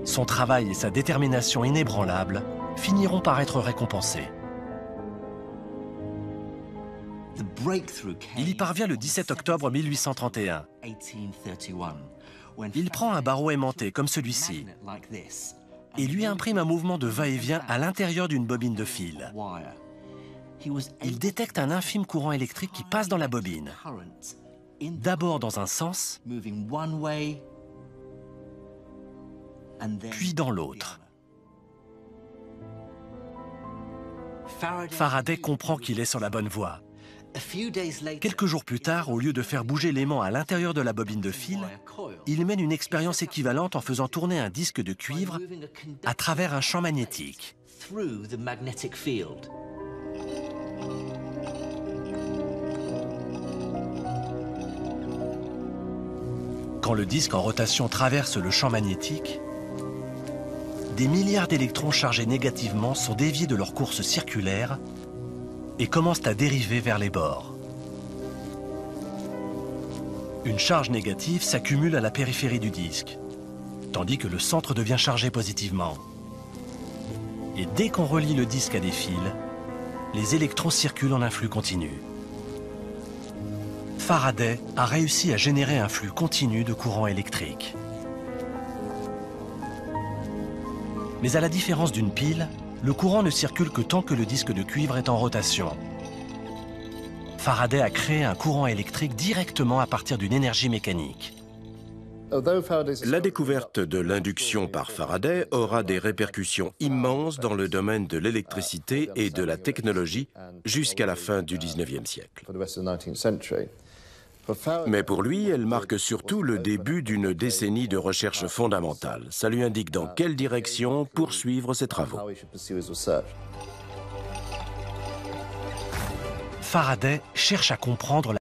Son travail et sa détermination inébranlable finiront par être récompensés. Il y parvient le 17 octobre 1831. Il prend un barreau aimanté comme celui-ci et lui imprime un mouvement de va-et-vient à l'intérieur d'une bobine de fil. Il détecte un infime courant électrique qui passe dans la bobine, d'abord dans un sens, puis dans l'autre. Faraday comprend qu'il est sur la bonne voie. Quelques jours plus tard, au lieu de faire bouger l'aimant à l'intérieur de la bobine de fil, il mène une expérience équivalente en faisant tourner un disque de cuivre à travers un champ magnétique. Quand le disque en rotation traverse le champ magnétique, des milliards d'électrons chargés négativement sont déviés de leur course circulaire et commencent à dériver vers les bords. Une charge négative s'accumule à la périphérie du disque, tandis que le centre devient chargé positivement. Et dès qu'on relie le disque à des fils, les électrons circulent en un flux continu. Faraday a réussi à générer un flux continu de courant électrique. Mais à la différence d'une pile, le courant ne circule que tant que le disque de cuivre est en rotation. Faraday a créé un courant électrique directement à partir d'une énergie mécanique. La découverte de l'induction par Faraday aura des répercussions immenses dans le domaine de l'électricité et de la technologie jusqu'à la fin du XIXe siècle. Mais pour lui, elle marque surtout le début d'une décennie de recherche fondamentale. Ça lui indique dans quelle direction poursuivre ses travaux. Faraday cherche à comprendre